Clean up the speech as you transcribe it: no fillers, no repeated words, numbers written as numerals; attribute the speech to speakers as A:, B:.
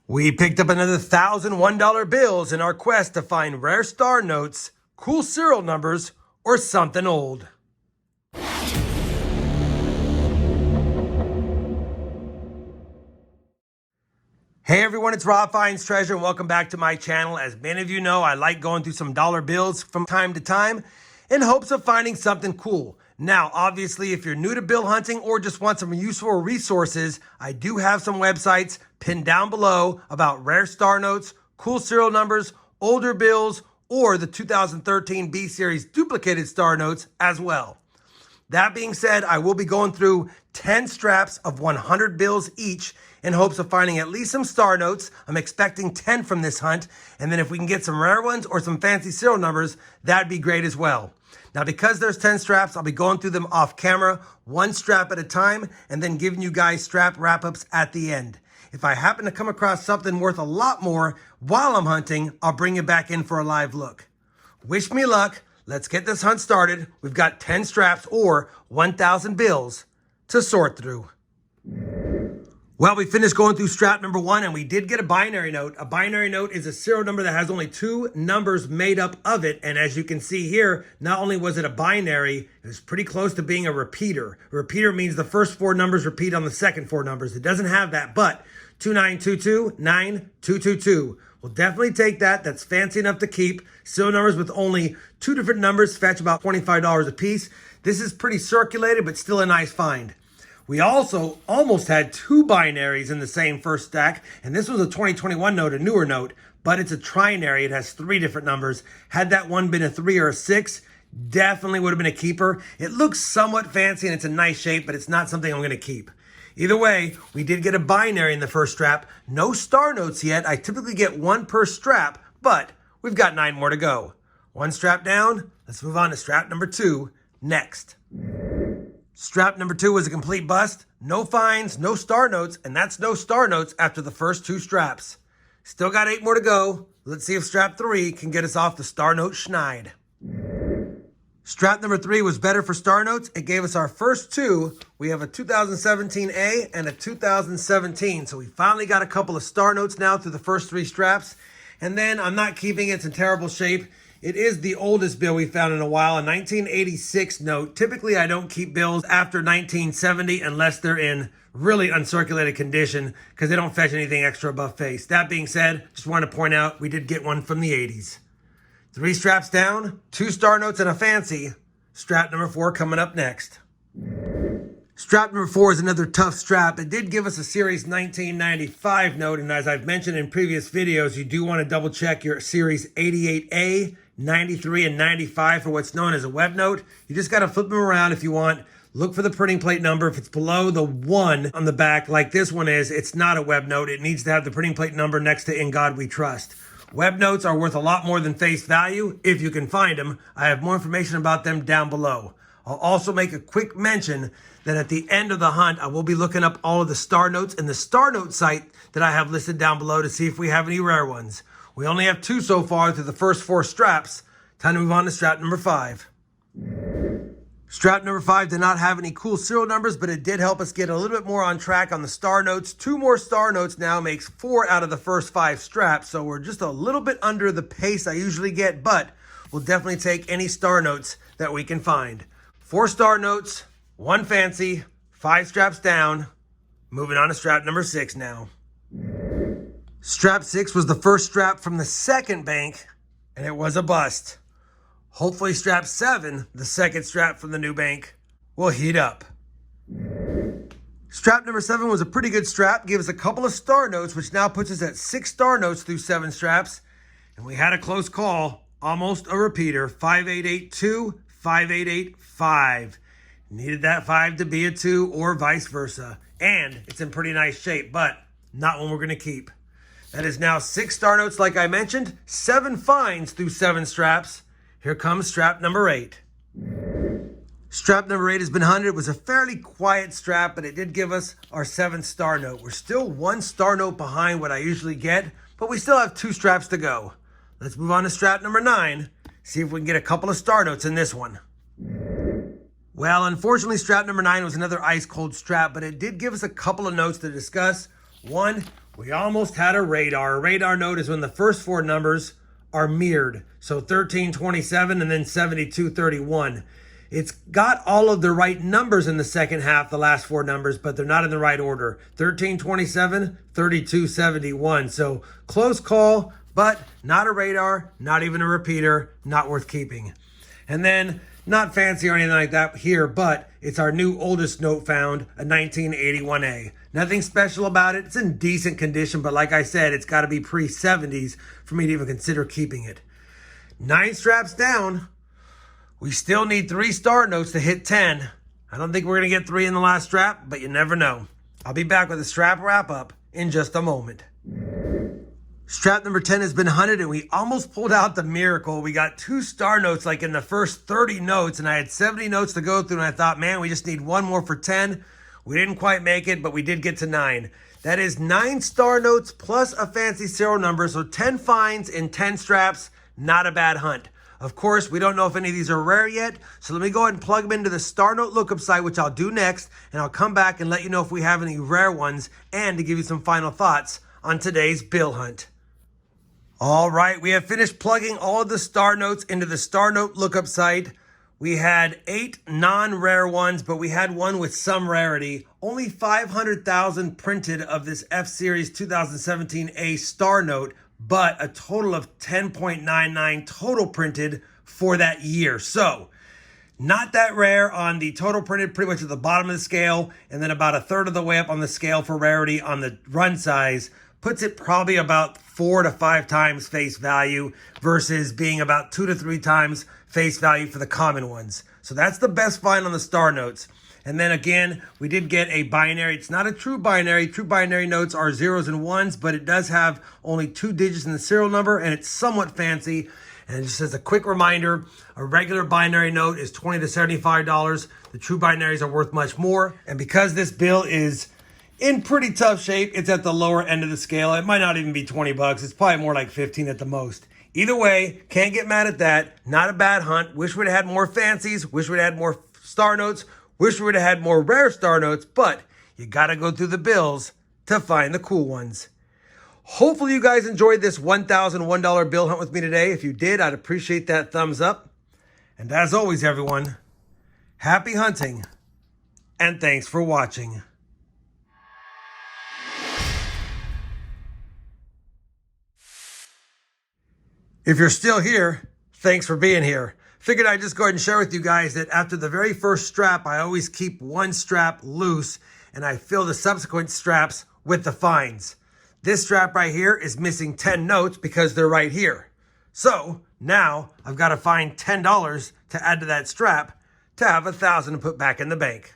A: We picked up another $1,001 bills in our quest to find rare star notes, cool serial numbers, or something old. Hey everyone, it's Rob Finds Treasure and welcome back to my channel. As many of you know, I like going through some dollar bills from time to time in hopes of finding something cool. Now, obviously, if you're new to bill hunting or just want some useful resources, I do have some websites pinned down below about rare star notes, cool serial numbers, older bills, or the 2013 B Series duplicated star notes as well. That being said, I will be going through 10 straps of 100 bills each in hopes of finding at least some star notes. I'm expecting 10 from this hunt. And then if we can get some rare ones or some fancy serial numbers, that'd be great as well. Now, because there's 10 straps, I'll be going through them off camera, one strap at a time, and then giving you guys strap wrap-ups at the end. If I happen to come across something worth a lot more while I'm hunting, I'll bring you back in for a live look. Wish me luck. Let's get this hunt started. We've got 10 straps or 1,000 bills to sort through. Well, we finished going through strap number 1 and we did get a binary note. A binary note is a serial number that has only 2 numbers made up of it. And as you can see here, not only was it a binary, it was pretty close to being a repeater. A repeater means the first 4 numbers repeat on the second 4 numbers. It doesn't have that, but 2922, 9222. We'll definitely take that. That's fancy enough to keep. Serial numbers with only 2 different numbers fetch about $25 a piece. This is pretty circulated, but still a nice find. We also almost had 2 binaries in the same first stack, and this was a 2021 note, a newer note, but it's a trinary. It has 3 different numbers. Had that one been a 3 or a 6, definitely would have been a keeper. It looks somewhat fancy and it's a nice shape, but it's not something I'm going to keep. Either way, we did get a binary in the first strap. No star notes yet. I typically get 1 per strap, but we've got 9 more to go. 1 strap down. Let's move on to strap number 2 next. Strap number 2 was a complete bust. No finds, no star notes, and that's no star notes after the first 2 straps. Still got 8 more to go. Let's see if strap 3 can get us off the star note schneid. Strap number 3 was better for star notes. It gave us our first 2. We have a 2017 A and a 2017. So we finally got a couple of star notes now through the first 3 straps. And then I'm not keeping it. It's in terrible shape. It is the oldest bill we found in a while, a 1986 note. Typically, I don't keep bills after 1970 unless they're in really uncirculated condition because they don't fetch anything extra above face. That being said, just want to point out we did get one from the 80s. 3 straps down, 2 star notes and a fancy. Strap number 4 coming up next. Strap number 4 is another tough strap. It did give us a Series 1995 note, and as I've mentioned in previous videos, you do want to double check your Series 88A, 93, and 95 for what's known as a web note. You just got to flip them around if you want. Look for the printing plate number. If it's below the 1 on the back, like this one is, it's not a web note. It needs to have the printing plate number next to "In God We Trust." Web notes are worth a lot more than face value, if you can find them. I have more information about them down below. I'll also make a quick mention that at the end of the hunt, I will be looking up all of the star notes in the star note site that I have listed down below to see if we have any rare ones. We only have 2 so far through the first 4 straps. Time to move on to strap number 5. Strap number 5 did not have any cool serial numbers, but it did help us get a little bit more on track on the star notes. 2 more star notes now makes 4 out of the first 5 straps, so we're just a little bit under the pace I usually get, but we'll definitely take any star notes that we can find. 4 star notes, 1 fancy, 5 straps down. Moving on to strap number 6 now. Strap 6 was the first strap from the second bank, and it was a bust. Hopefully strap 7, the second strap from the new bank, will heat up. Strap number 7 was a pretty good strap, gave us a couple of star notes, which now puts us at 6 star notes through 7 straps. And we had a close call, almost a repeater, 5882, 5885. Needed that 5 to be a 2 or vice versa. And it's in pretty nice shape, but not one we're going to keep. That is now 6 star notes like I mentioned, 7 finds through 7 straps. Here comes strap number 8. Strap number 8 has been hunted. It was a fairly quiet strap, but it did give us our 7th star note. We're still 1 star note behind what I usually get, but we still have 2 straps to go. Let's move on to strap number 9. See if we can get a couple of star notes in this one. Well, unfortunately, strap number 9 was another ice cold strap, but it did give us a couple of notes to discuss. One, We almost had a radar. A radar note is when the first four numbers are mirrored. So 1327 and then 7231. It's got all of the right numbers in the second half, the last four numbers, but they're not in the right order. 1327, 3271. So close call, but not a radar, not even a repeater, not worth keeping. And then not fancy or anything like that here, but it's our new oldest note found, a 1981A. Nothing special about it. It's in decent condition, but like I said, it's got to be pre-70s for me to even consider keeping it. 9 straps down. We still need 3 star notes to hit 10. I don't think we're going to get 3 in the last strap, but you never know. I'll be back with a strap wrap up in just a moment. Strap number 10 has been hunted, and we almost pulled out the miracle. We got 2 star notes like in the first 30 notes, and I had 70 notes to go through, and I thought, man, we just need 1 more for 10. We didn't quite make it, but we did get to 9. That is 9 star notes plus a fancy serial number, so 10 finds in 10 straps. Not a bad hunt. Of course, we don't know if any of these are rare yet, so let me go ahead and plug them into the Star Note lookup site, which I'll do next, and I'll come back and let you know if we have any rare ones and to give you some final thoughts on today's bill hunt. All right, we have finished plugging all of the Star Notes into the Star Note lookup site. We had 8 non-rare ones, but we had one with some rarity. Only 500,000 printed of this F-Series 2017 A Star Note, but a total of 10.99 total printed for that year. So not that rare on the total printed, pretty much at the bottom of the scale, and then about a third of the way up on the scale for rarity on the run size, puts it probably about 4 to 5 times face value versus being about 2 to 3 times face value for the common ones. So that's the best find on the Star Notes. And then again, we did get a binary. It's not a true binary. True binary notes are 0s and 1s, but it does have only 2 digits in the serial number, and it's somewhat fancy. And just as a quick reminder, a regular binary note is $20 to $75. The true binaries are worth much more. And because this bill is in pretty tough shape, it's at the lower end of the scale. It might not even be 20 bucks. It's probably more like 15 at the most. Either way, can't get mad at that. Not a bad hunt. Wish we'd had more fancies. Wish we'd had more star notes. Wish we would have had more rare star notes, but you got to go through the bills to find the cool ones. Hopefully you guys enjoyed this $1,001 bill hunt with me today. If you did, I'd appreciate that thumbs up. And as always, everyone, happy hunting, and thanks for watching. If you're still here, thanks for being here. Figured I'd just go ahead and share with you guys that after the very first strap, I always keep 1 strap loose and I fill the subsequent straps with the finds. This strap right here is missing 10 notes because they're right here. So now I've got to find $10 to add to that strap to have 1,000 to put back in the bank.